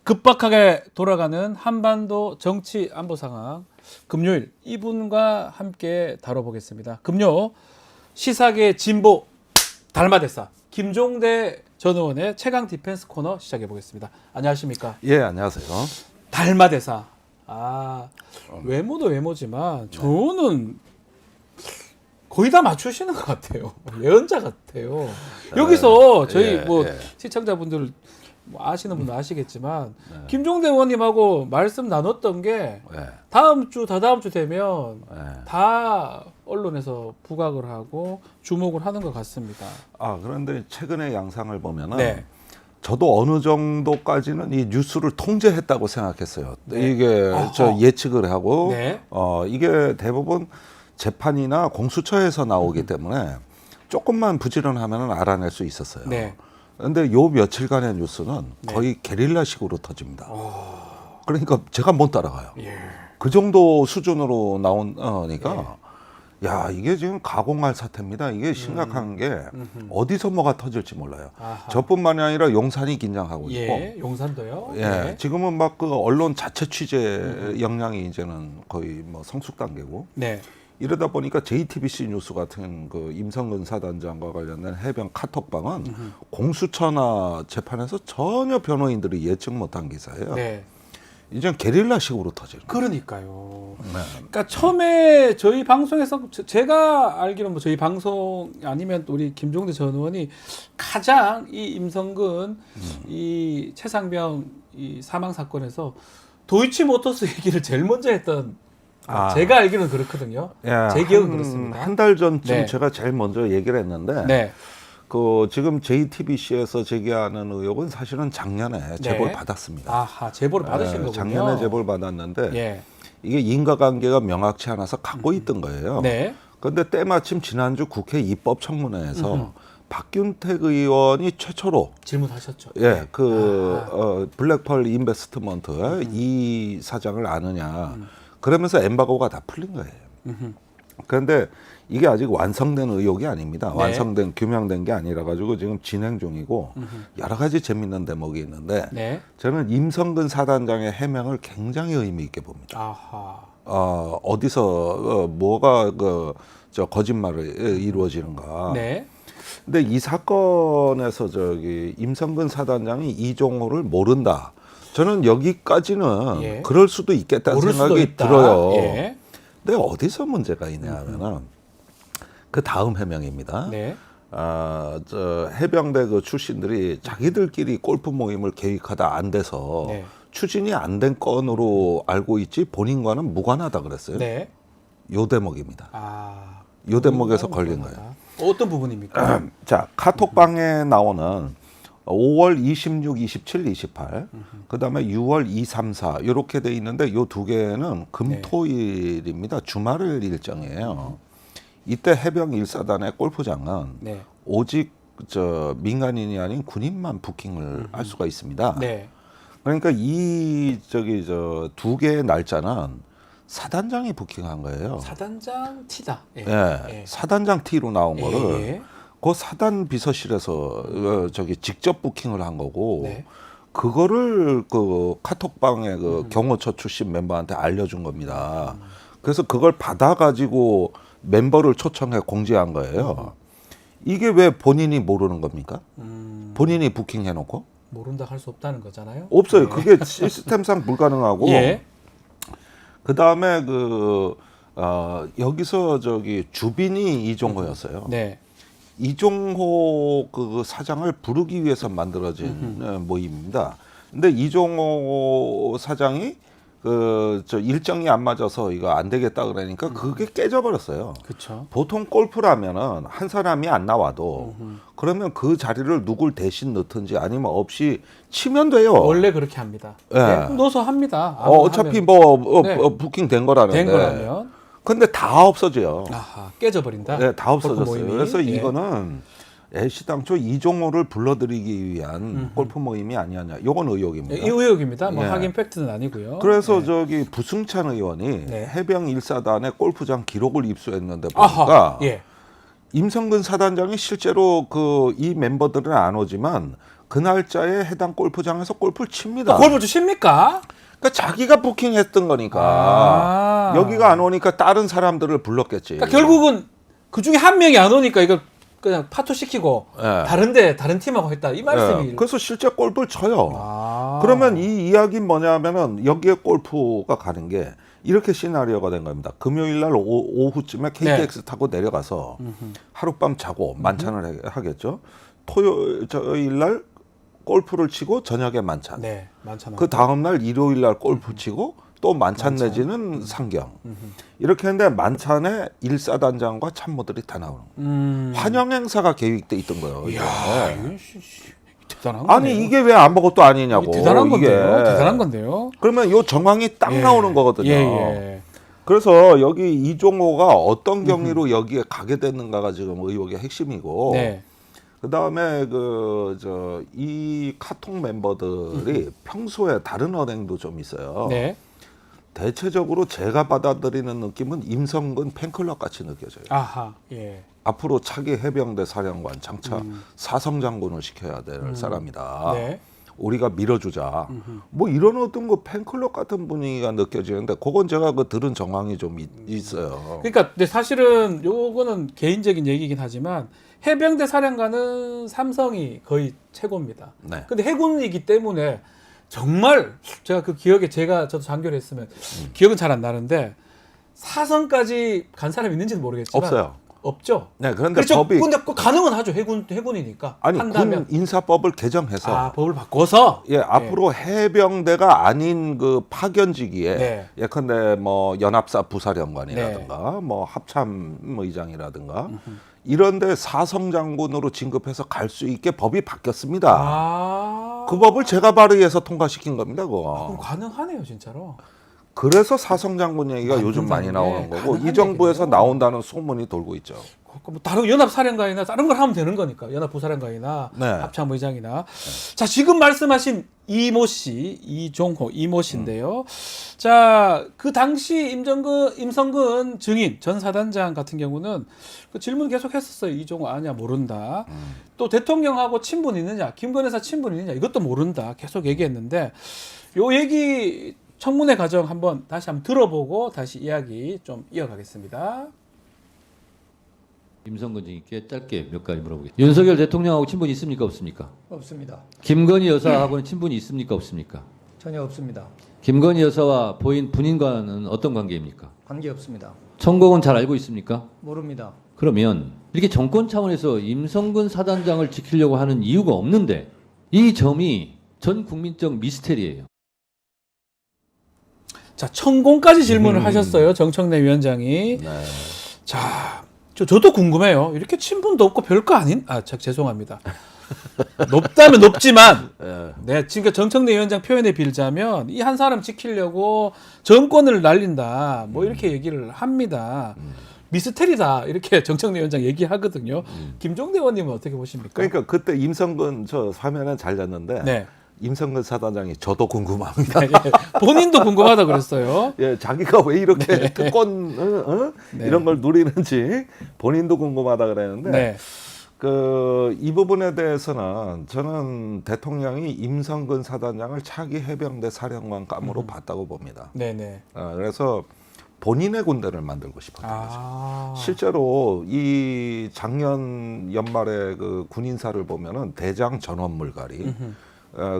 급박하게 돌아가는 한반도 정치 안보 상황 금요일 이분과 함께 다뤄보겠습니다. 금요 시사계 진보 달마대사 김종대 전 의원의 최강 디펜스 코너 시작해 보겠습니다. 안녕하십니까? 예, 안녕하세요. 달마대사. 외모도 외모지만 저는 거의 다 맞추시는 것 같아요. 예언자 같아요. 여기서 저희 시청자분들 아시는 분은 아시겠지만 김종대 의원님하고 말씀 나눴던 게 다음 주 다다음 주 되면 다 언론에서 부각을 하고 주목을 하는 것 같습니다. 그런데 최근의 양상을 보면은 저도 어느 정도까지는 이 뉴스를 통제했다고 생각했어요. 이게 저 예측을 하고 이게 대부분 재판이나 공수처에서 나오기 때문에 조금만 부지런하면 알아낼 수 있었어요. 그런데 요 며칠간의 뉴스는 거의 게릴라식으로 터집니다. 그러니까 제가 못 따라가요. 그 정도 수준으로 나오니까 야, 이게 지금 가공할 사태입니다. 이게 심각한 게 어디서 뭐가 터질지 몰라요. 저뿐만이 아니라 용산이 긴장하고 있고. 용산도요? 지금은 막 그 언론 자체 취재 역량이 이제는 거의 뭐 성숙 단계고. 이러다 보니까 JTBC 뉴스 같은 그 임성근 사단장과 관련된 해병 카톡방은 공수처나 재판에서 전혀 변호인들이 예측 못한 기사예요. 이젠 게릴라식으로 터지는. 그러니까요. 그러니까 처음에 저희 방송에서 제가 알기로는 뭐 저희 방송 아니면 우리 김종대 전 의원이 가장 이 임성근 이 최상병 이 사망 사건에서 도이치모터스 얘기를 제일 먼저 했던 제가 알기로는 그렇거든요. 제 기억은 그렇습니다. 한 달 전쯤 제가 제일 먼저 얘기를 했는데 그 지금 JTBC에서 제기하는 의혹은 사실은 작년에 제보를 받았습니다. 제보를 받으신 거군요. 작년에 제보를 받았는데 이게 인과관계가 명확치 않아서 갖고 있던 거예요. 그런데 때마침 지난주 국회 입법청문회에서 박균택 의원이 최초로 질문하셨죠. 블랙펄 인베스트먼트 이 사장을 아느냐. 그러면서 엠바고가 다 풀린 거예요. 그런데 이게 아직 완성된 의혹이 아닙니다. 완성된 규명된 게 아니라 가지고 지금 진행 중이고 여러 가지 재밌는 대목이 있는데 저는 임성근 사단장의 해명을 굉장히 의미 있게 봅니다. 어디서 뭐가 저 거짓말을 이루어지는가. 근데 이 사건에서 저기 임성근 사단장이 이종호를 모른다. 저는 여기까지는 그럴 수도 있겠다는 생각이 들어요. 근데 어디서 문제가 있냐 하면은 그 다음 해명입니다. 저 해병대 그 출신들이 자기들끼리 골프 모임을 계획하다 안 돼서 추진이 안 된 건으로 알고 있지 본인과는 무관하다 그랬어요. 요 대목입니다. 요 대목에서 걸린 거예요. 어떤 부분입니까? 자, 카톡방에 나오는 5월 26, 27, 28, 그 다음에 6월 2, 3, 4 이렇게 돼 있는데 요 두 개는 금토일입니다. 주말 일정이에요. 이때 해병 1사단의 골프장은 오직 저 민간인이 아닌 군인만 부킹을 할 수가 있습니다. 그러니까 이 저기 저 두 개의 날짜는 사단장이 부킹한 거예요. 사단장 T다. 사단장 T로 나온 거를 그 사단 비서실에서 저기 직접 부킹을 한 거고 그거를 그 카톡방에 그 경호처 출신 멤버한테 알려준 겁니다. 그래서 그걸 받아가지고 멤버를 초청해 공지한 거예요. 이게 왜 본인이 모르는 겁니까? 본인이 부킹해놓고 모른다 할 수 없다는 거잖아요. 없어요. 그게 시스템상 불가능하고. 그 다음에 여기서 저기 주빈이 이종호였어요. 이종호 그 사장을 부르기 위해서 만들어진 모임입니다. 근데 이종호 사장이 저 일정이 안 맞아서 이거 안 되겠다 그러니까 그게 깨져버렸어요. 보통 골프라면은 한 사람이 안 나와도 그러면 그 자리를 누굴 대신 넣든지 아니면 없이 치면 돼요. 원래 그렇게 합니다. 넣어서 합니다. 어차피 부킹 된 거라는데. 근데 다 없어져요. 깨져버린다. 다 없어졌어요. 그래서 이거는 애시당초 이종호를 불러들이기 위한 골프 모임이 아니었냐. 이건 의혹입니다. 이 의혹입니다. 뭐 확인 팩트는 아니고요. 그래서 저기 부승찬 의원이 해병 1사단의 골프장 기록을 입수했는데 보니까 임성근 사단장이 실제로 이 멤버들은 안 오지만 그 날짜에 해당 골프장에서 골프를 칩니다. 골프를 칩니까? 그러니까 자기가 부킹했던 거니까 여기가 안 오니까 다른 사람들을 불렀겠지. 그러니까 결국은 그 중에 한 명이 안 오니까 이걸 그냥 파토시키고 다른 팀하고 했다 이 말씀이. 그래서 실제 골프를 쳐요. 그러면 이 이야기는 뭐냐면은 여기에 골프가 가는 게 이렇게 시나리오가 된 겁니다. 금요일 날 오후쯤에 KTX 타고 내려가서 하룻밤 자고 만찬을 하겠죠. 토요일 날 골프를 치고 저녁에 만찬. 그 다음 날 일요일 날 골프 치고 또 만찬 내지는 상경. 이렇게 했는데 만찬에 일사단장과 참모들이 다 나오는 환영 행사가 계획돼 있던 거예요. 이야, 대단한 거네요. 아니 이게 왜 아무것도 아니냐고. 대단한 건데요. 대단한 건데요. 그러면 요 정황이 딱 나오는 거거든요. 그래서 여기 이종호가 어떤 경위로 여기에 가게 됐는가가 지금 의혹의 핵심이고. 그 다음에 이 카톡 멤버들이 평소에 다른 언행도 좀 있어요. 대체적으로 제가 받아들이는 느낌은 임성근 팬클럽 같이 느껴져요. 앞으로 차기 해병대 사령관 장차 사성장군을 시켜야 될 사람이다. 우리가 밀어주자. 뭐 이런 어떤 거 팬클럽 같은 분위기가 느껴지는데 그건 제가 들은 정황이 좀 있어요. 그러니까 근데 사실은 요거는 개인적인 얘기긴 하지만 해병대 사령관은 삼성이 거의 최고입니다. 근데 해군이기 때문에 정말 제가 그 기억에 저도 장교를 했으면 기억은 잘 안 나는데 사성까지 간 사람이 있는지는 모르겠지만 없어요. 없죠. 네, 그런데 그렇죠. 법이 근데 해군은 하죠. 해군이니까. 아니 한다면. 군 인사법을 개정해서 법을 바꿔서 앞으로 해병대가 아닌 그 파견직위에 예컨대 뭐 연합사 부사령관이라든가 뭐 합참 의장이라든가 이런데 사성장군으로 진급해서 갈 수 있게 법이 바뀌었습니다. 그 법을 제가 발의해서 통과시킨 겁니다. 그거. 그럼 가능하네요, 진짜로. 그래서 사성장군 얘기가 요즘 많이 나오는 거고 이 정부에서 얘기네요. 나온다는 소문이 돌고 있죠. 뭐 다른 연합사령관이나 다른 걸 하면 되는 거니까 연합부사령관이나 합참의장이나. 자, 지금 말씀하신 이모 씨, 이종호 이모 씨인데요. 자, 그 당시 임성근 증인 전 사단장 같은 경우는 그 질문 계속 했었어요. 이종호 아냐 모른다. 또 대통령하고 친분 있느냐, 김건희 여사 친분 있느냐 이것도 모른다. 계속 얘기했는데 요 얘기 청문회 과정 다시 한번 들어보고 다시 이야기 좀 이어가겠습니다. 임성근 증인께 짧게 몇 가지 물어보겠습니다. 윤석열 대통령하고 친분이 있습니까 없습니까? 없습니다. 김건희 여사하고는 친분이 있습니까 없습니까? 전혀 없습니다. 김건희 여사와 부인과는 어떤 관계입니까? 관계 없습니다. 천공은 잘 알고 있습니까? 모릅니다. 그러면 이렇게 정권 차원에서 임성근 사단장을 지키려고 하는 이유가 없는데 이 점이 전 국민적 미스테리예요. 자, 천공까지 질문을 하셨어요. 정청래 위원장이. 자, 저도 궁금해요. 이렇게 친분도 없고 별거 아닌? 죄송합니다. 높다면 높지만, 지금 정청래 위원장 표현에 빌자면 이 한 사람 지키려고 정권을 날린다. 뭐 이렇게 얘기를 합니다. 미스테리다. 이렇게 정청래 위원장 얘기하거든요. 김종대 의원님은 어떻게 보십니까? 그러니까 그때 임성근 화면은 잘 잤는데. 임성근 사단장이 저도 궁금합니다. 본인도 궁금하다 그랬어요. 자기가 왜 이렇게 특권 이런 걸 누리는지 본인도 궁금하다 그랬는데 이 부분에 대해서는 저는 대통령이 임성근 사단장을 차기 해병대 사령관감으로 봤다고 봅니다. 그래서 본인의 군대를 만들고 싶었던 거죠. 실제로 이 작년 연말에 그 군인사를 보면은 대장 전원 물갈이.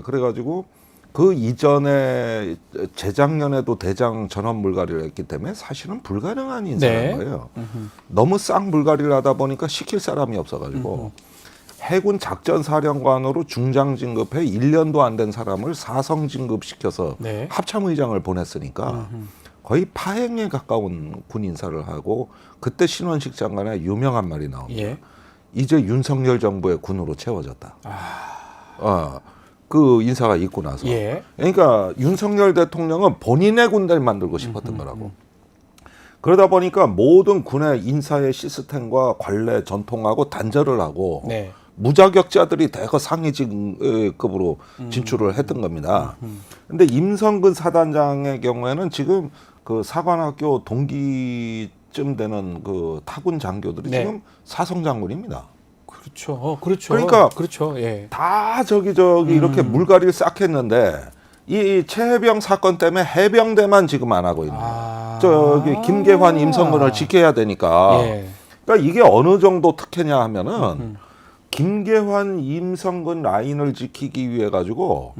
그래가지고 그 이전에 재작년에도 대장 전원 물갈이를 했기 때문에 사실은 불가능한 인사인 거예요. 너무 쌍 물갈이를 하다 보니까 시킬 사람이 없어가지고 해군 작전 사령관으로 중장 진급해 1년도 안 된 사람을 사성 진급시켜서 합참의장을 보냈으니까 거의 파행에 가까운 군 인사를 하고 그때 신원식 장관의 유명한 말이 나옵니다. 이제 윤석열 정부의 군으로 채워졌다. 그 인사가 있고 나서. 그러니까 윤석열 대통령은 본인의 군대를 만들고 싶었던 거라고. 그러다 보니까 모든 군의 인사의 시스템과 관례 전통하고 단절을 하고 무자격자들이 대거 상위직급으로 진출을 했던 겁니다. 근데 임성근 사단장의 경우에는 지금 그 사관학교 동기쯤 되는 그 타군 장교들이 지금 사성장군입니다. 그렇죠. 그렇죠. 그러니까 그렇죠. 예. 다 저기 이렇게 물갈이를 싹 했는데 이 최해병 사건 때문에 해병대만 지금 안 하고 있는 거예요. 저기 김계환, 임성근을 지켜야 되니까. 예. 그러니까 이게 어느 정도 특혜냐 하면은 김계환, 임성근 라인을 지키기 위해 가지고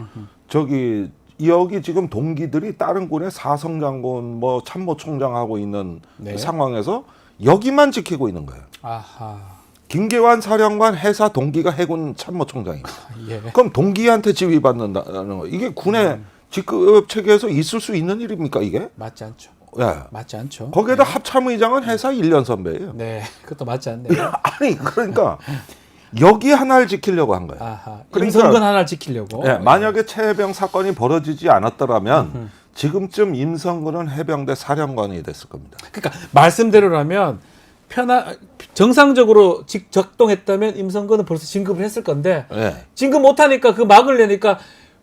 저기 여기 지금 동기들이 다른 군의 사성장군 뭐 참모총장 하고 있는 네. 상황에서 여기만 지키고 있는 거예요. 아하. 김계환 사령관 해사 동기가 해군 참모총장입니다. 예. 그럼 동기한테 지휘받는다는 거 이게 군의 직급 체계에서 있을 수 있는 일입니까 이게? 맞지 않죠. 예. 맞지 않죠. 거기에다 합참의장은 해사 1년 선배예요. 네. 그것도 맞지 않네요. 아니 그러니까 여기 하나를 지키려고 한 거예요. 아하. 그러니까- 임성근 하나를 지키려고. 예, 만약에 최해병 사건이 벌어지지 않았더라면 지금쯤 임성근은 해병대 사령관이 됐을 겁니다. 그러니까 말씀대로라면 정상적으로 적동했다면 임성근은 벌써 진급을 했을 건데 예. 진급 못하니까 그 막으려니까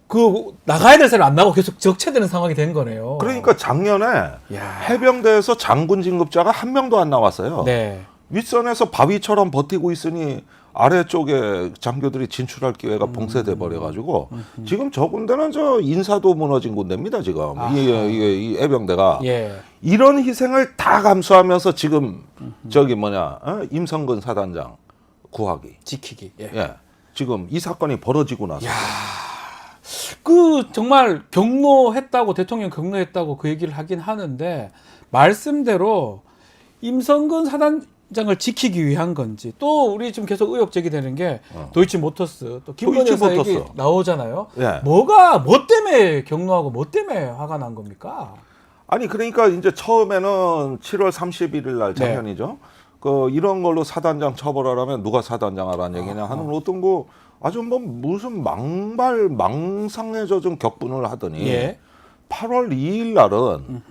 그 나가야 될 사람 안 나고 계속 적체되는 상황이 된 거네요. 그러니까 작년에 야. 해병대에서 장군 진급자가 한 명도 안 나왔어요. 네. 윗선에서 바위처럼 버티고 있으니 아래쪽에 장교들이 진출할 기회가 봉쇄돼 버려가지고 지금 저 군대는 저 인사도 무너진 군대입니다 지금 이 해병대가 예. 이런 희생을 다 감수하면서 지금 저기 임성근 사단장 구하기 지키기. 예. 예 지금 이 사건이 벌어지고 나서 그 정말 경로했다고 대통령 경로했다고 그 얘기를 하긴 하는데 말씀대로 임성근 사단장을 지키기 위한 건지 또 우리 지금 계속 의혹 제기되는 게 도이치모터스 또 김건희 여사 얘기 나오잖아요. 예. 뭐 때문에 경로하고 뭐 때문에 화가 난 겁니까? 아니 그러니까 이제 처음에는 7월 31일 날 작년이죠. 그 이런 걸로 사단장 처벌하라면 누가 사단장 하라는 얘기냐 하는 어떤 거 아주 뭐 무슨 망상에 젖은 격분을 하더니 예. 8월 2일 날은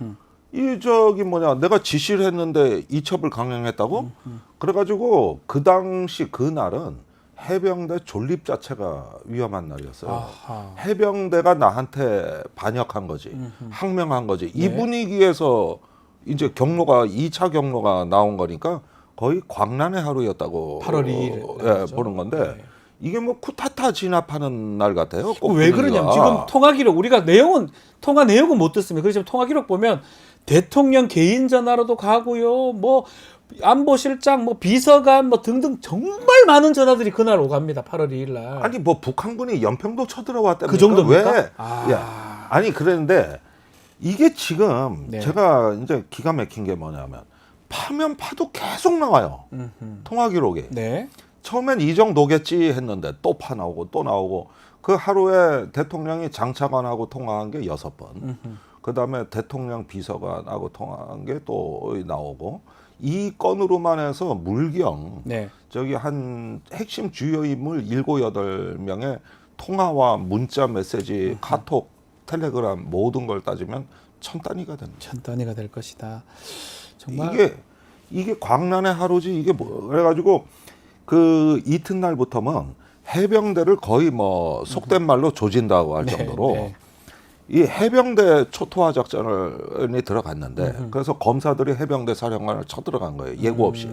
이 저기 내가 지시를 했는데 이첩을 강행했다고 그래가지고 그 당시 그날은 해병대 존립 자체가 위험한 날이었어요. 아하. 해병대가 나한테 반역한 거지, 항명한 거지. 이 네. 분위기에서 이제 경로가 2차 경로가 나온 거니까 거의 광란의 하루였다고 8월 2일 예, 보는 건데 이게 뭐 쿠타타 진압하는 날 같아요. 꼭 왜 분위기가. 그러냐면 지금 통화 기록 우리가 통화 내용은 못 듣습니다. 그렇지만 통화 기록 보면 대통령 개인 전화로도 가고요. 뭐 안보실장, 뭐 비서관, 뭐 등등 정말 많은 전화들이 그날 오갑니다. 8월 2일 날. 아니 뭐 북한군이 연평도 쳐들어왔다니까 그 정도입니까? 왜? 아. 야, 아니 그랬는데 이게 지금 네. 제가 이제 기가 막힌 게 뭐냐면 파면 파도 계속 나와요. 통화 기록이. 네. 처음엔 이 정도겠지 했는데 또 파 나오고 또 나오고 그 하루에 대통령이 장차관하고 통화한 게 6번. 그다음에 대통령 비서관하고 통화한 게 또 나오고 이 건으로만 해서 물경 네. 저기 한 핵심 주요 인물 7, 8명의 통화와 문자 메시지, 카톡, 텔레그램 모든 걸 따지면 1000단위가 됩니다. 1000단위가 될 것이다. 정말 이게 광란의 하루지 이게 뭐 그래가지고 그 이튿날부터는 해병대를 거의 뭐 속된 말로 조진다고 할 네, 정도로 네. 이 해병대 초토화 작전이 들어갔는데 그래서 검사들이 해병대 사령관을 쳐들어간 거예요. 예고 없이.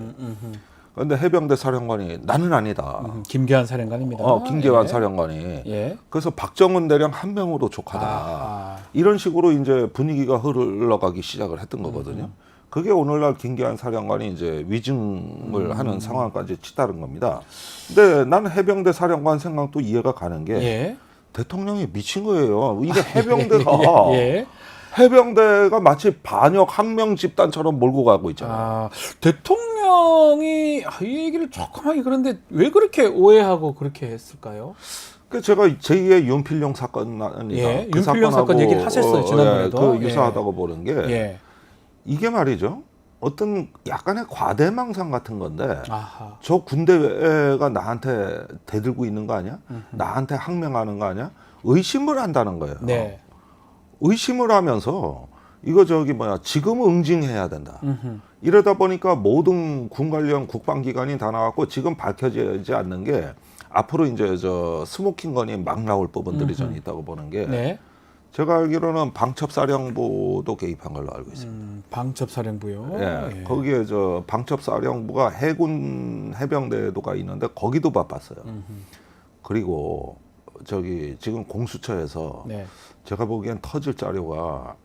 그런데 해병대 사령관이 나는 아니다. 김계환 사령관입니다. 김계환 예. 사령관이. 예. 그래서 박정훈 대령 한 명으로 족하다. 아. 이런 식으로 이제 분위기가 흘러가기 시작을 했던 거거든요. 그게 오늘날 김계환 사령관이 이제 위증을 하는 상황까지 치달은 겁니다. 근데 나는 해병대 사령관 생각도 이해가 가는 게 예. 대통령이 대통령이 미친 거예요. 이게 해병대가 예. 해병대가 마치 반역 항명 집단처럼 몰고 가고 있잖아요. 아, 대통령이 이 얘기를 조금 하기 그런데 왜 그렇게 오해하고 그렇게 했을까요? 그 제가 제2의 윤필용 사건이나 예, 그 윤필용 사건 사건하고, 얘기를 하셨어요, 지난번에도. 그 유사하다고 보는 게 예. 이게 말이죠. 어떤 약간의 과대망상 같은 건데 아하. 저 군대가 나한테 대들고 있는 거 아니야? 나한테 항명하는 거 아니야? 의심을 한다는 거예요. 네. 의심을 하면서 이거 지금 응징해야 된다. 이러다 보니까 모든 군 관련 국방기관이 다 나왔고 지금 밝혀지지 않는 게 앞으로 이제 저 스모킹 건이 막 나올 부분들이 저는 있다고 보는 게 네. 제가 알기로는 방첩사령부도 개입한 걸로 알고 있습니다. 방첩사령부요. 예, 거기에 저 방첩사령부가 해군 해병대도가 있는데 거기도 바빴어요. 그리고 저기 지금 공수처에서 네. 제가 보기엔 터질 자료가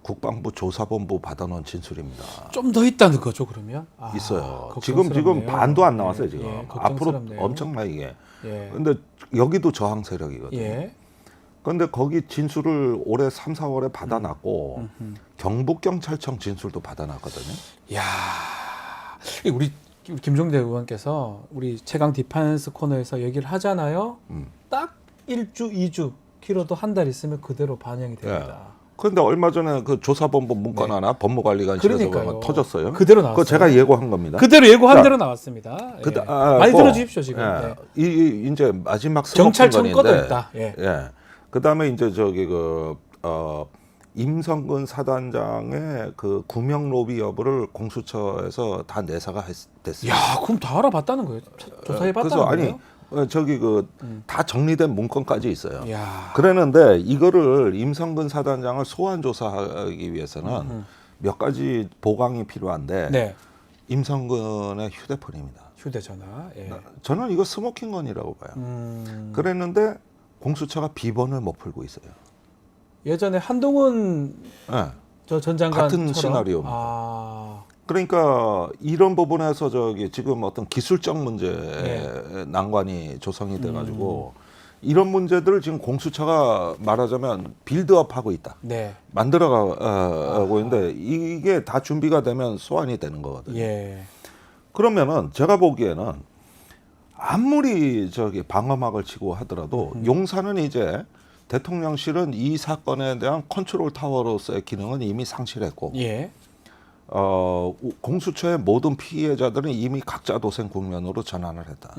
국방부 조사본부 받아놓은 진술입니다. 좀 더 있다는 거죠, 그러면? 있어요. 걱정스럽네요. 지금 반도 안 나왔어요. 예, 지금 예, 앞으로 걱정스럽네요. 엄청나게. 예. 근데 여기도 저항 세력이거든요. 예. 그런데 거기 진술을 올해 3, 4월에 받아놨고 경북경찰청 진술도 받아놨거든요. 야, 우리 김종대 의원께서 우리 최강 디펜스 코너에서 얘기를 하잖아요. 딱 1주, 2주, 길어도 한 달 있으면 그대로 반영이 됩니다. 그런데 얼마 전에 그 조사본부 문건 네. 하나 법무관리관실에서 그러니까요. 터졌어요. 그대로 나왔어요. 그거 제가 예고한 겁니다. 그대로 예고한 자, 대로 나왔습니다. 그, 예. 많이 들어주십시오 지금. 예. 네. 이제 마지막 경찰청 스모킹건인데, 꺼도 있다. 예. 예. 그다음에 이제 저기 임성근 사단장의 그 구명 로비 여부를 공수처에서 다 내사가 됐습니다. 야, 그럼 다 알아봤다는 거예요? 조사해봤다는 그래서 거예요? 저기 다 정리된 문건까지 있어요. 야. 그랬는데 이거를 임성근 사단장을 소환 조사하기 위해서는 몇 가지 보강이 필요한데 네. 임성근의 휴대폰입니다. 휴대전화. 예. 저는 이거 스모킹건이라고 봐요. 그랬는데 공수처가 비번을 못 풀고 있어요. 예전에 한동훈 네. 전 장관처럼 같은 시나리오입니다. 아. 그러니까 이런 부분에서 저기 지금 어떤 기술적 문제 네. 난관이 조성이 돼가지고 이런 문제들을 지금 공수처가 말하자면 빌드업하고 있다. 네. 만들어가고 있는데 이게 다 준비가 되면 소환이 되는 거거든요. 예. 그러면은 제가 보기에는 아무리 저기 방어막을 치고 하더라도 용산은 이제 대통령실은 이 사건에 대한 컨트롤 타워로서의 기능은 이미 상실했고 예. 공수처의 모든 피해자들은 이미 각자 도생 국면으로 전환을 했다.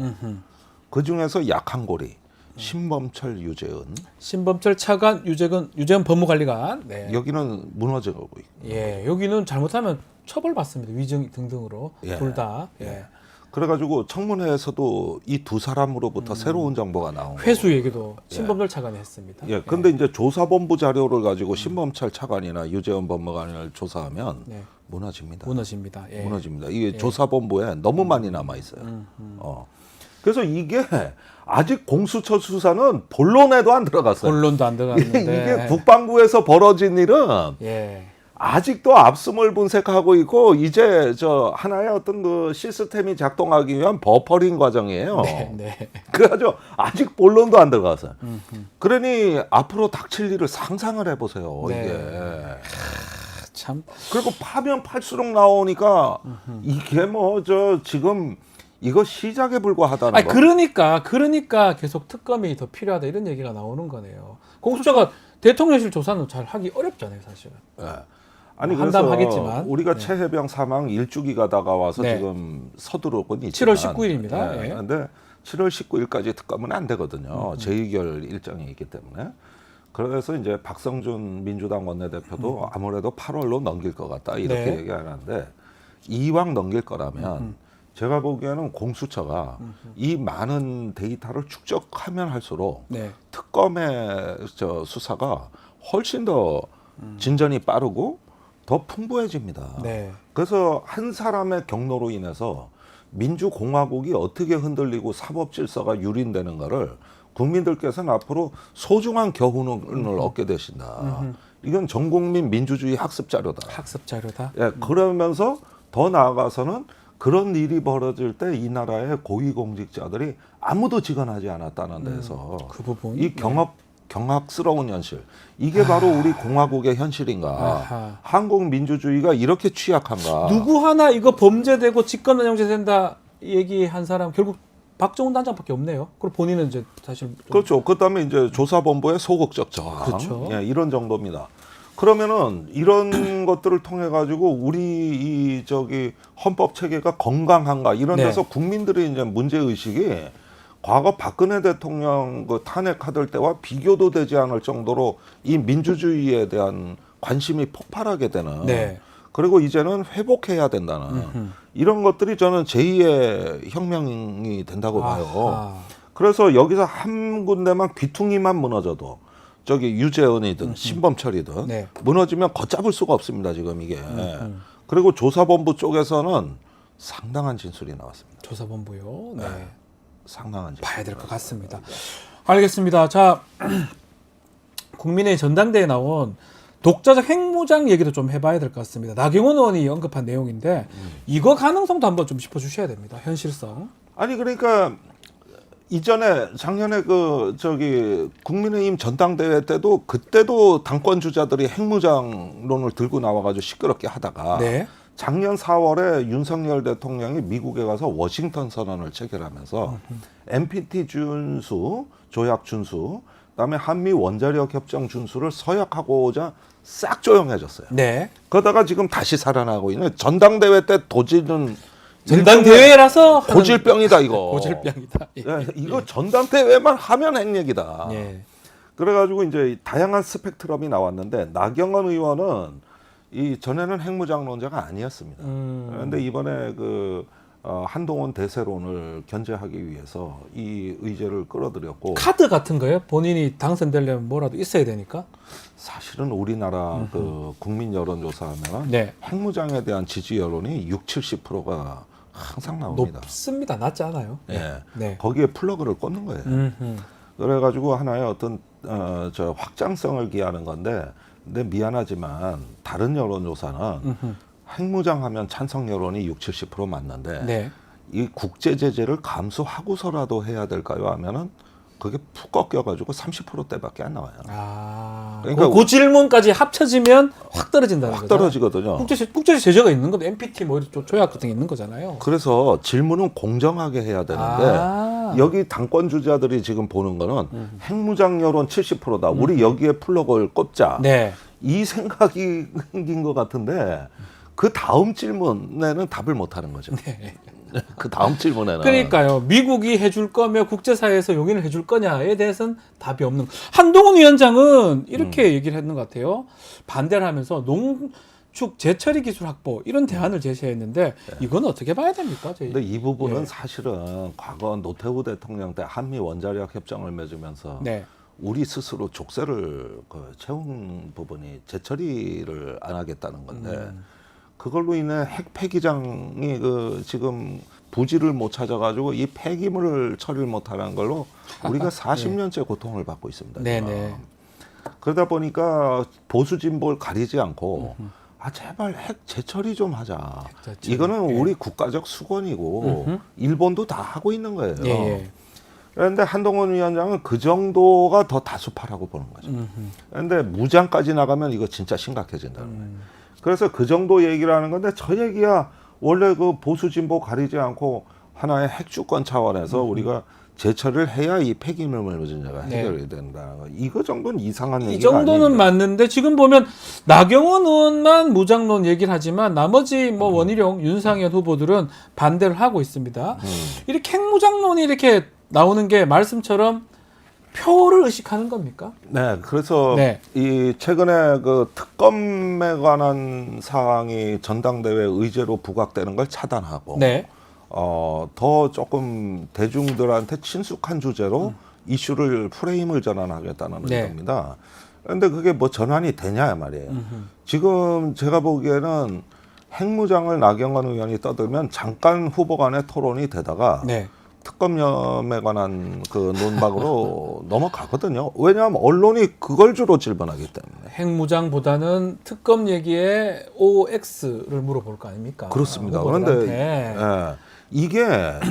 그 중에서 약한 고리 신범철, 유재은, 신범철 차관, 유재근 법무관리관. 네. 여기는 무너져가고 있고. 예. 여기는 잘못하면 처벌받습니다. 위증 등등으로 예. 둘 다. 예. 그래가지고 청문회에서도 이 두 사람으로부터 새로운 정보가 나온 거고. 회수 얘기도 신범철 차관이 했습니다. 예, 근데 이제 조사본부 자료를 가지고 신범철 차관이나 유재원 법무관을 조사하면 네. 무너집니다. 무너집니다. 예. 무너집니다. 이게 조사본부에 너무 많이 남아 있어요. 그래서 이게 아직 공수처 수사는 본론에도 안 들어갔어요. 본론도 안 들어갔는데 이게 국방부에서 벌어진 일은 예. 아직도 압수물 분석하고 있고 이제 저 하나의 어떤 그 시스템이 작동하기 위한 버퍼링 과정이에요. 네, 네. 그래가지고 아직 본론도 안 들어갔어요. 그러니 앞으로 닥칠 일을 상상을 해보세요. 네. 이게. 참. 그리고 파면 팔수록 나오니까 이게 뭐 저 지금 이거 시작에 불과하다는 아니 거. 그러니까 계속 특검이 더 필요하다 이런 얘기가 나오는 거네요. 공수처가 대통령실 조사는 잘 하기 어렵잖아요, 사실은. 네. 아니 그래서 한담하겠지만. 우리가 네. 최혜병 사망 1주기가 다가와서 네. 지금 서두르곤 있지만 7월 19일입니다. 네. 예. 근데 7월 19일까지 특검은 안 되거든요. 재의결 일정이 있기 때문에. 그래서 이제 박성준 민주당 원내대표도 아무래도 8월로 넘길 것 같다 이렇게 네. 얘기하는데 이왕 넘길 거라면 제가 보기에는 공수처가 이 많은 데이터를 축적하면 할수록 네. 특검의 저 수사가 훨씬 더 진전이 빠르고 더 풍부해집니다. 네. 그래서 한 사람의 경로로 인해서 민주공화국이 어떻게 흔들리고 사법 질서가 유린되는가를 국민들께서는 앞으로 소중한 교훈을 얻게 되신다. 이건 전국민 민주주의 학습 자료다. 학습 자료다. 예, 그러면서 더 나아가서는 그런 일이 벌어질 때 이 나라의 고위공직자들이 아무도 직언하지 않았다는 데서 그 부분. 이 경악스러운 현실 이게 바로 우리 공화국의 현실인가? 아하. 한국 민주주의가 이렇게 취약한가? 누구 하나 이거 범죄되고 직권남용죄 된다 얘기한 사람 결국 박정훈 단장밖에 없네요. 그리고 본인은 이제 사실 좀 그렇죠. 그다음에 이제 조사본부의 소극적 저항, 그렇죠. 예, 이런 정도입니다. 그러면은 이런 것들을 통해 가지고 우리 이 저기 헌법 체계가 건강한가 이런 네. 데서 국민들의 이제 문제 의식이 과거 박근혜 대통령 그 탄핵하던 때와 비교도 되지 않을 정도로 이 민주주의에 대한 관심이 폭발하게 되는. 네. 그리고 이제는 회복해야 된다는 이런 것들이 저는 제2의 혁명이 된다고 봐요. 아하. 그래서 여기서 한 군데만 귀퉁이만 무너져도 저기 유재현이든 신범철이든 네. 무너지면 걷잡을 수가 없습니다. 지금 이게. 그리고 조사본부 쪽에서는 상당한 진술이 나왔습니다. 조사본부요. 네. 상당한 진술. 봐야 될 것 같습니다. 알겠습니다. 자, 국민의 전당대회에 나온 독자적 핵무장 얘기도 좀 해봐야 될 것 같습니다. 나경원 의원이 언급한 내용인데 이거 가능성도 한번 좀 짚어주셔야 됩니다. 현실성. 아니 그러니까 이전에 작년에 그 저기 국민의힘 전당대회 때도 그때도 당권 주자들이 핵무장론을 들고 나와가지고 시끄럽게 하다가 네. 작년 4월에 윤석열 대통령이 미국에 가서 워싱턴 선언을 체결하면서 NPT 준수, 조약 준수, 그다음에 한미 원자력 협정 준수를 서약하고자 싹 조용해졌어요. 네. 그러다가 지금 다시 살아나고 있는 전당대회 때 도지는 전당대회라서 하는 고질병이다 이거. 고질병이다. 예. 야, 이거 전당대회만 하면 핵얘기다. 예. 그래가지고 이제 다양한 스펙트럼이 나왔는데 나경원 의원은 이 전에는 핵무장론자가 아니었습니다. 그런데 이번에 그 한동훈 대세론을 견제하기 위해서 이 의제를 끌어들였고 카드 같은 거요? 본인이 당선되려면 뭐라도 있어야 되니까. 사실은 우리나라 그 국민 여론조사하면 네. 핵무장에 대한 지지 여론이 60~70%가 항상 나옵니다. 높습니다. 낮지 않아요. 예. 네. 거기에 플러그를 꽂는 거예요. 그래가지고 하나의 어떤 저 확장성을 기하는 건데, 근데 미안하지만 다른 여론조사는 핵무장하면 찬성 여론이 60~70% 맞는데 네. 이 국제 제재를 감수하고서라도 해야 될까요? 하면은 그게 푹 꺾여가지고 30%대밖에 안 나와요. 아, 그러니까 그 질문까지 합쳐지면 확 떨어진다는 확 거죠. 떨어지거든요. 국제 제재가 있는 건 NPT 뭐 이런 조약 같은 게 있는 거잖아요. 그래서 질문은 공정하게 해야 되는데 여기 당권 주자들이 지금 보는 거는 핵무장 여론 70%다. 우리 여기에 플러그를 꼽자. 네. 이 생각이 생긴 것 같은데 그 다음 질문에는 답을 못 하는 거죠. 네. 그 다음 질문에는. 그러니까요. 미국이 해줄 거며 국제사회에서 용인을 해줄 거냐에 대해서는 답이 없는 거. 한동훈 위원장은 이렇게 얘기를 했는 것 같아요. 반대를 하면서 농축 재처리 기술 확보 이런 대안을 제시했는데 이건 어떻게 봐야 됩니까? 저희? 근데 이 부분은 예. 사실은 과거 노태우 대통령 때 한미 원자력 협정을 맺으면서 네. 우리 스스로 족쇄를 채운 부분이 재처리를 안 하겠다는 건데 그걸로 인해 핵 폐기장이 지금 부지를 못 찾아가지고 이 폐기물을 처리를 못하는 걸로 우리가 40년째 고통을 받고 있습니다. 네네. 그러다 보니까 보수 진보를 가리지 않고 제발 핵 재처리 좀 하자. 재처리. 이거는 예. 우리 국가적 수건이고 일본도 다 하고 있는 거예요. 예. 그런데 한동훈 위원장은 그 정도가 더 다수파라고 보는 거죠. 그런데 무장까지 나가면 이거 진짜 심각해진다는 거예요. 그래서 그 정도 얘기를 하는 건데 저 얘기야 원래 그 보수 진보 가리지 않고 하나의 핵주권 차원에서 우리가 제처를 해야 이 폐기물 문제가 해결이 된다. 이거 정도는 이상한 얘기가 이 정도는 아니에요. 맞는데 지금 보면 나경원 의원만 무장론 얘기를 하지만 나머지 뭐 원희룡, 윤상현 후보들은 반대를 하고 있습니다. 이렇게 핵무장론이 이렇게 나오는 게 말씀처럼 표를 의식하는 겁니까? 네, 그래서 네. 이 최근에 그 특검에 관한 사항이 전당대회 의제로 부각되는 걸 차단하고 네. 더 조금 대중들한테 친숙한 주제로 이슈를 프레임을 전환하겠다는 네. 의도입니다. 그런데 그게 뭐 전환이 되냐 말이에요. 지금 제가 보기에는 핵무장을 나경원 의원이 떠들면 잠깐 후보 간의 토론이 되다가 네. 특검에 관한 그 논박으로 넘어가거든요. 왜냐하면 언론이 그걸 주로 질문하기 때문에. 핵무장보다는 특검 얘기에 OX를 물어볼 거 아닙니까? 그렇습니다. 후보들한테. 그런데 이게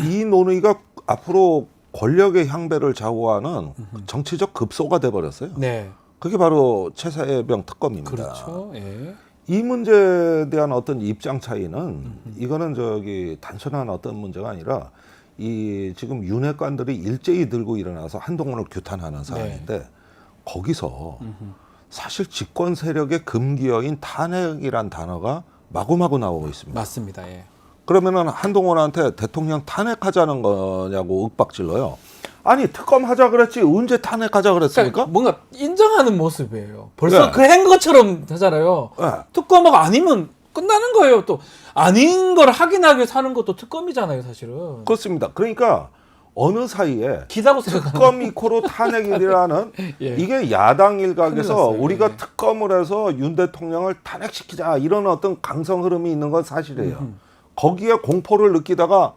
이 논의가 앞으로 권력의 향배를 좌우하는 정치적 급소가 돼버렸어요. 네. 그게 바로 최사병 특검입니다. 그렇죠. 예. 이 문제에 대한 어떤 입장 차이는 이거는 단순한 어떤 문제가 아니라 이 지금 윤핵관들이 일제히 들고 일어나서 한동훈을 규탄하는 상황인데 거기서 사실 집권 세력의 금기어인 탄핵이란 단어가 마구마구 나오고 있습니다. 맞습니다. 예. 그러면은 한동훈한테 대통령 탄핵하자는 거냐고 윽박질러요. 아니 특검 하자 그랬지 언제 탄핵하자 그랬습니까? 그러니까 뭔가 인정하는 모습이에요. 벌써 네. 그 한 것처럼 하잖아요. 네. 특검하고 아니면 끝나는 거예요. 또 아닌 걸 확인하기 위해서 하는 것도 특검이잖아요, 사실은. 그렇습니다. 그러니까 어느 사이에 기다고 생각하는 특검 이코로 탄핵이라는 예. 이게 야당 일각에서 큰일 났어요. 우리가 예. 특검을 해서 윤 대통령을 탄핵시키자 이런 어떤 강성 흐름이 있는 건 사실이에요. 거기에 공포를 느끼다가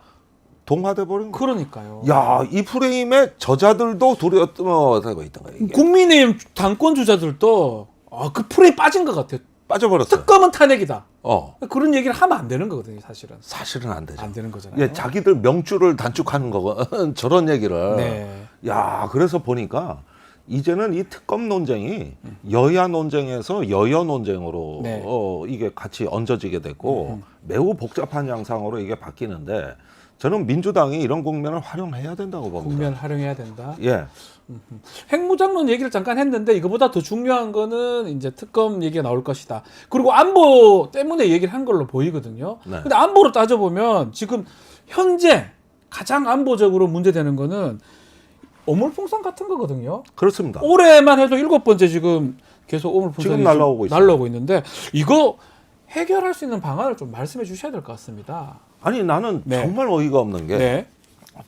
동화돼 버린 거예요. 그러니까요. 야, 이 프레임에 저자들도 두려워하고 있던 거예요. 이게. 국민의힘 당권 주자들도 그 프레임 빠진 것 같아요. 빠져버렸어요. 특검은 탄핵이다. 어. 그런 얘기를 하면 안 되는 거거든요, 사실은. 사실은 안 되죠. 안 되는 거잖아요. 예, 자기들 명주를 단축하는 거고 저런 얘기를. 네. 야, 그래서 보니까 이제는 이 특검 논쟁이 여야 논쟁에서 여야 논쟁으로 네. 이게 같이 얹어지게 됐고 매우 복잡한 양상으로 이게 바뀌는데 저는 민주당이 이런 국면을 활용해야 된다고 봅니다. 국면 활용해야 된다. 예. 핵무장론 얘기를 잠깐 했는데 이거보다 더 중요한 거는 이제 특검 얘기가 나올 것이다. 그리고 안보 때문에 얘기를 한 걸로 보이거든요. 네. 근데 안보로 따져보면 지금 현재 가장 안보적으로 문제되는 거는 오물풍선 같은 거거든요. 그렇습니다. 올해만 해도 7번째 지금 계속 오물풍선이 지금 날라오고 있어요. 날라오고 있는데 이거 해결할 수 있는 방안을 좀 말씀해 주셔야 될 것 같습니다. 아니 나는 네. 정말 어이가 없는 게 네.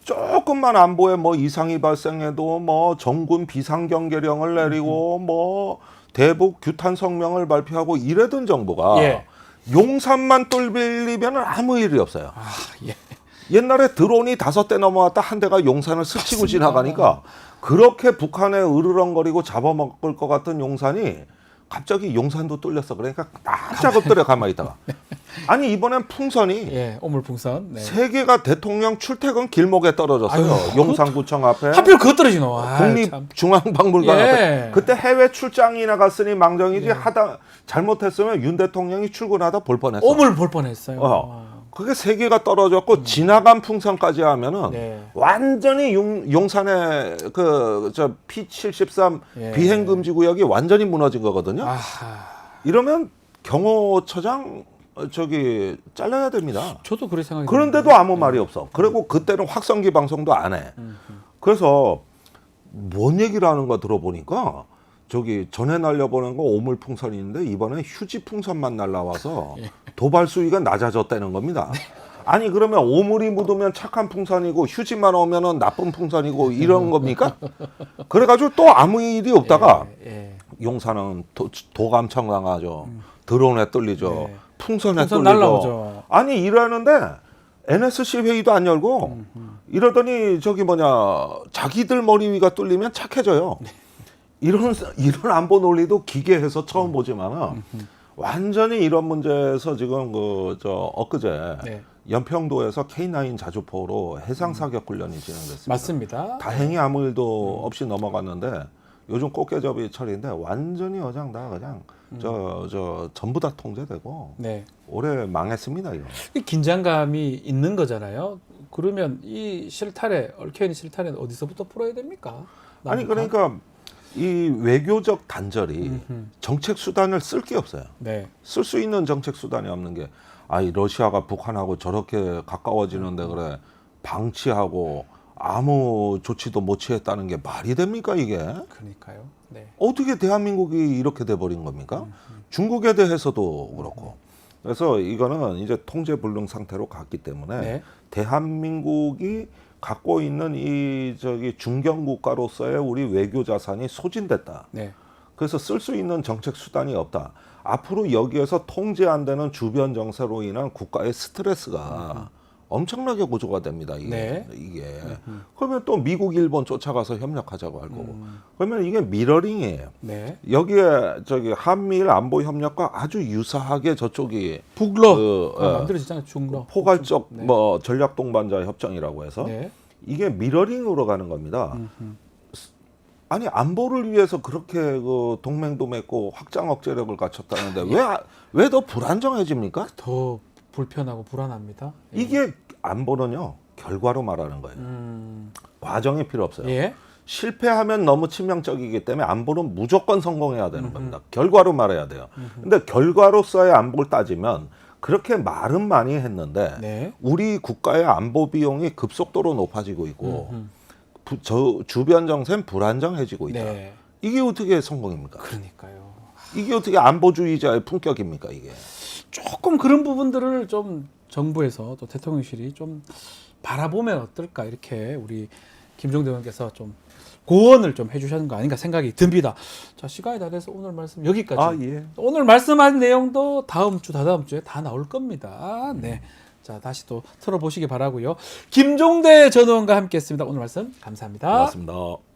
조금만 안보에 뭐 이상이 발생해도 뭐 정군 비상경계령을 내리고 뭐 대북 규탄 성명을 발표하고 이래던 정부가 예. 용산만 뚫리면 아무 일이 없어요. 예. 옛날에 드론이 5대 넘어왔다 한 대가 용산을 스치고 지나가니까 그렇게 북한에 으르렁거리고 잡아먹을 것 같은 용산이 갑자기 용산도 뚫렸어. 그러니까 깜짝 엎드려 가만히 있다가 아니 이번엔 풍선이 예, 오물풍선. 네. 세 개가 대통령 출퇴근 길목에 떨어졌어요. 아유, 용산구청 앞에 하필 그거 떨어지노. 아, 참. 국립중앙박물관 예. 앞에 그때 해외 출장이 나갔으니 망정이지 예. 하다 잘못했으면 윤 대통령이 출근하다 볼 뻔했어. 오물 볼 뻔했어요. 그게 세 개가 떨어졌고 지나간 풍선까지 하면은 네. 완전히 용산의 그 저 P73 예. 비행 금지 구역이 완전히 무너진 거거든요. 아하. 이러면 경호처장 저기 잘라야 됩니다. 저도 그렇게 생각이 그런데도 드는데. 아무 말이 없어. 그리고 그때는 확성기 방송도 안 해. 그래서 뭔 얘기를 하는가 들어보니까 저기 전에 날려보낸 거 오물풍선인데 이번에 휴지풍선만 날라와서 도발 수위가 낮아졌다는 겁니다. 아니 그러면 오물이 묻으면 착한 풍선이고 휴지만 오면은 나쁜 풍선이고 이런 겁니까? 그래가지고 또 아무 일이 없다가 예. 용산은 도감청 당하죠. 드론에 뚫리죠. 네. 풍선에 풍선 뚫리죠. 날라오죠. 아니 이러는데 NSC 회의도 안 열고 이러더니 저기 뭐냐 자기들 머리 위가 뚫리면 착해져요. 이런 안보 논리도 기괴해서 처음 보지만은 완전히 이런 문제에서 지금 그 저 엊그제 네. 연평도에서 K9 자주포로 해상 사격 훈련이 진행됐습니다. 맞습니다. 다행히 아무 일도 없이 넘어갔는데 요즘 꽃게접이 철인데 완전히 어장 다 그냥 저 전부 다 통제되고 네. 올해 망했습니다 이거. 이 긴장감이 있는 거잖아요. 그러면 이 실타래, 얽혀있는 실타래는 어디서부터 풀어야 됩니까? 아니 그러니까 이 외교적 단절이 정책 수단을 쓸 게 없어요. 네. 쓸 수 있는 정책 수단이 없는 게 아이 러시아가 북한하고 저렇게 가까워지는데 그래 방치하고 아무 조치도 못 취했다는 게 말이 됩니까 이게? 그러니까요. 네. 어떻게 대한민국이 이렇게 돼버린 겁니까? 중국에 대해서도 그렇고. 그래서 이거는 이제 통제불능 상태로 갔기 때문에 네. 대한민국이 갖고 있는 이 저기 중견 국가로서의 우리 외교 자산이 소진됐다. 네. 그래서 쓸 수 있는 정책 수단이 없다. 앞으로 여기에서 통제 안 되는 주변 정세로 인한 국가의 스트레스가 엄청나게 고조가 됩니다. 이게. 네. 그러면 또 미국, 일본 쫓아가서 협력하자고 할 거고. 그러면 이게 미러링이에요. 네. 여기에 저기 한미일 안보 협력과 아주 유사하게 저쪽이 북러 예, 만들어지잖아요. 중러. 포괄적 네. 뭐 전략 동반자 협정이라고 해서 네. 이게 미러링으로 가는 겁니다. 아니 안보를 위해서 그렇게 그 동맹도 맺고 확장 억제력을 갖췄다는데 왜 더 불안정해집니까? 더 불편하고 불안합니다. 예. 이게 안보는요 결과로 말하는 거예요. 과정이 필요 없어요. 예. 실패하면 너무 치명적이기 때문에 안보는 무조건 성공해야 되는 겁니다. 결과로 말해야 돼요. 근데 결과로서의 안보를 따지면 그렇게 말은 많이 했는데 네. 우리 국가의 안보 비용이 급속도로 높아지고 있고 주변 정세는 불안정해지고 있다. 네. 이게 어떻게 성공입니까? 그러니까요. 이게 어떻게 안보주의자의 품격입니까 이게? 조금 그런 부분들을 좀 정부에서 또 대통령실이 좀 바라보면 어떨까 이렇게 우리 김종대 의원께서 좀 고언을 좀 해주셨는 거 아닌가 생각이 듭니다. 자, 시간이 다 돼서 오늘 말씀 여기까지. 예. 오늘 말씀하신 내용도 다음 주, 다다음 주에 다 나올 겁니다. 네. 자, 다시 또 틀어보시기 바라고요. 김종대 전 의원과 함께했습니다. 오늘 말씀 감사합니다. 고맙습니다.